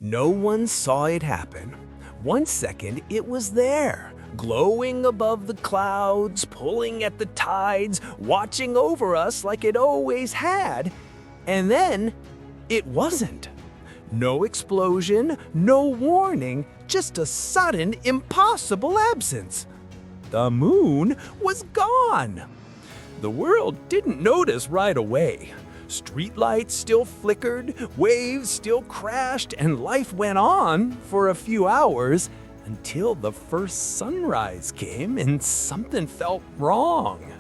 No one saw it happen. One second it was there, glowing above the clouds, pulling at the tides, watching over us like it always had. And then it wasn't. No explosion, no warning, just a sudden, impossible absence. The moon was gone. The world didn't notice right away. Streetlights still flickered, waves still crashed, and life went on for a few hours until the first sunrise came and something felt wrong.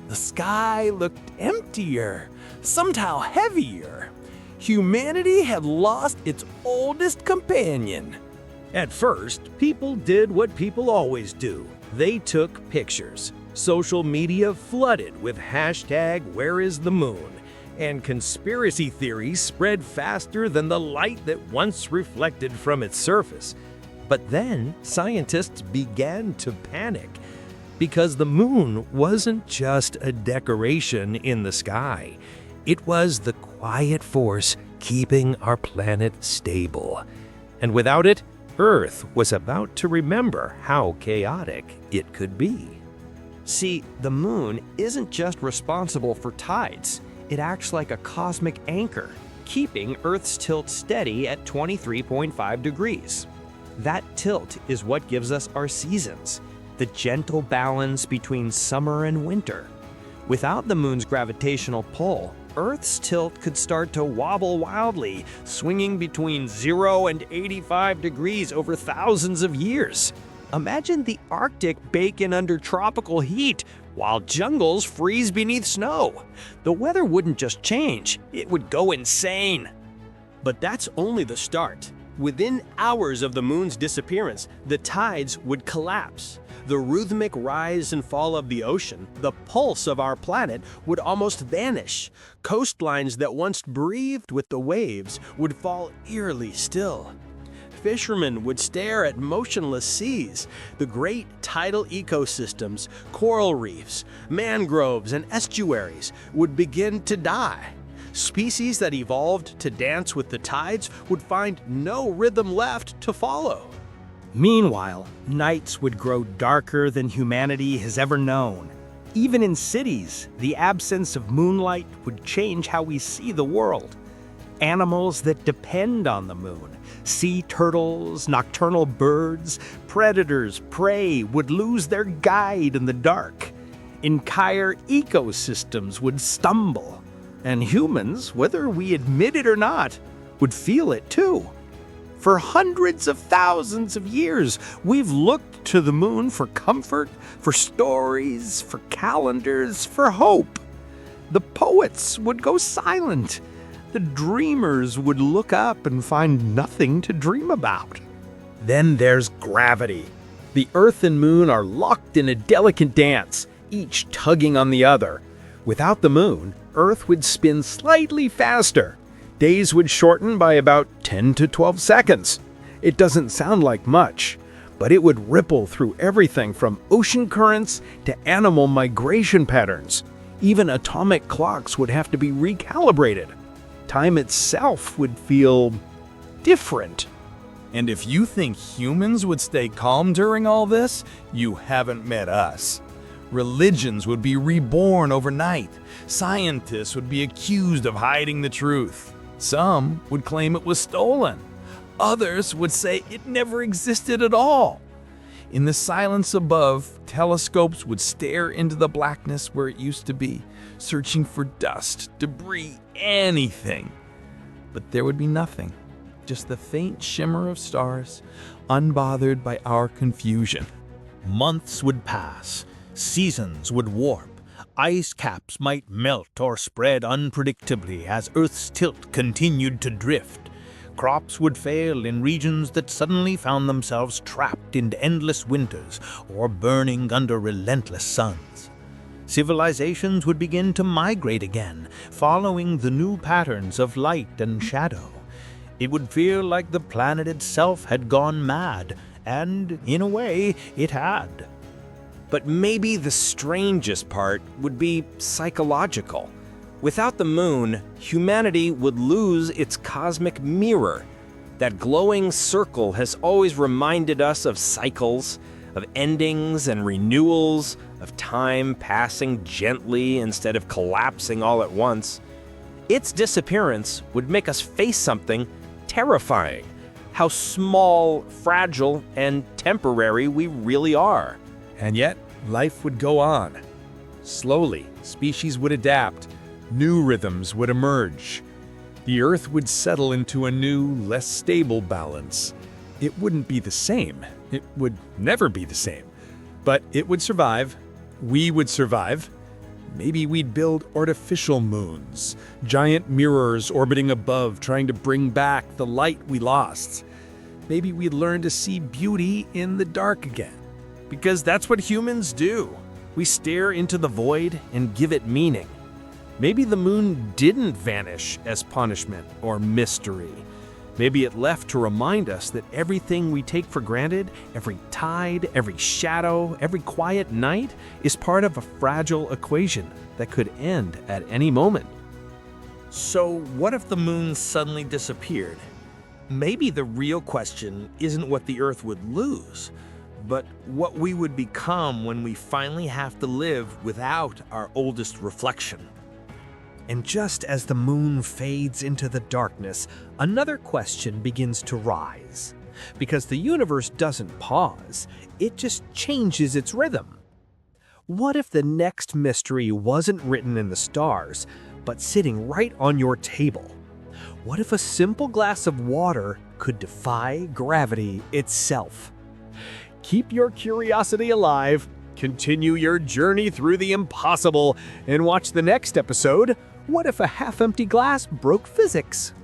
The sky looked emptier, somehow heavier. Humanity had lost its oldest companion. At first, people did what people always do. They took pictures. Social media flooded with #WhereIsTheMoon, and conspiracy theories spread faster than the light that once reflected from its surface. But then scientists began to panic because the moon wasn't just a decoration in the sky. It was the quiet force keeping our planet stable. And without it, Earth was about to remember how chaotic it could be. See, the moon isn't just responsible for tides. It acts like a cosmic anchor, keeping Earth's tilt steady at 23.5 degrees. That tilt is what gives us our seasons, the gentle balance between summer and winter. Without the moon's gravitational pull, Earth's tilt could start to wobble wildly, swinging between 0 and 85 degrees over thousands of years. Imagine the Arctic baking under tropical heat, while jungles freeze beneath snow. The weather wouldn't just change, it would go insane. But that's only the start. Within hours of the moon's disappearance, the tides would collapse. The rhythmic rise and fall of the ocean, the pulse of our planet, would almost vanish. Coastlines that once breathed with the waves would fall eerily still. Fishermen would stare at motionless seas. The great tidal ecosystems, coral reefs, mangroves, and estuaries would begin to die. Species that evolved to dance with the tides would find no rhythm left to follow. Meanwhile, nights would grow darker than humanity has ever known. Even in cities, the absence of moonlight would change how we see the world. Animals that depend on the moon, sea turtles, nocturnal birds, predators, prey, would lose their guide in the dark. Entire ecosystems would stumble. And humans, whether we admit it or not, would feel it too. For hundreds of thousands of years, we've looked to the moon for comfort, for stories, for calendars, for hope. The poets would go silent. The dreamers would look up and find nothing to dream about. Then there's gravity. The Earth and Moon are locked in a delicate dance, each tugging on the other. Without the moon, Earth would spin slightly faster. Days would shorten by about 10 to 12 seconds. It doesn't sound like much, but it would ripple through everything from ocean currents to animal migration patterns. Even atomic clocks would have to be recalibrated. Time itself would feel different. And if you think humans would stay calm during all this, you haven't met us. Religions would be reborn overnight. Scientists would be accused of hiding the truth. Some would claim it was stolen. Others would say it never existed at all. In the silence above, telescopes would stare into the blackness where it used to be, searching for dust, debris, anything. But there would be nothing, just the faint shimmer of stars, unbothered by our confusion. Months would pass, seasons would warp, ice caps might melt or spread unpredictably as Earth's tilt continued to drift. Crops would fail in regions that suddenly found themselves trapped in endless winters or burning under relentless suns. Civilizations would begin to migrate again, following the new patterns of light and shadow. It would feel like the planet itself had gone mad, and in a way, it had. But maybe the strangest part would be psychological. Without the moon, humanity would lose its cosmic mirror. That glowing circle has always reminded us of cycles, of endings and renewals, of time passing gently instead of collapsing all at once. Its disappearance would make us face something terrifying: how small, fragile, and temporary we really are. And yet, life would go on. Slowly, species would adapt. New rhythms would emerge. The Earth would settle into a new, less stable balance. It wouldn't be the same. It would never be the same. But it would survive. We would survive. Maybe we'd build artificial moons, giant mirrors orbiting above, trying to bring back the light we lost. Maybe we'd learn to see beauty in the dark again. Because that's what humans do. We stare into the void and give it meaning. Maybe the moon didn't vanish as punishment or mystery. Maybe it left to remind us that everything we take for granted, every tide, every shadow, every quiet night, is part of a fragile equation that could end at any moment. So what if the moon suddenly disappeared? Maybe the real question isn't what the Earth would lose, but what we would become when we finally have to live without our oldest reflection. And just as the moon fades into the darkness, another question begins to rise. Because the universe doesn't pause, it just changes its rhythm. What if the next mystery wasn't written in the stars, but sitting right on your table? What if a simple glass of water could defy gravity itself? Keep your curiosity alive, continue your journey through the impossible, and watch the next episode. What if a half-empty glass broke physics?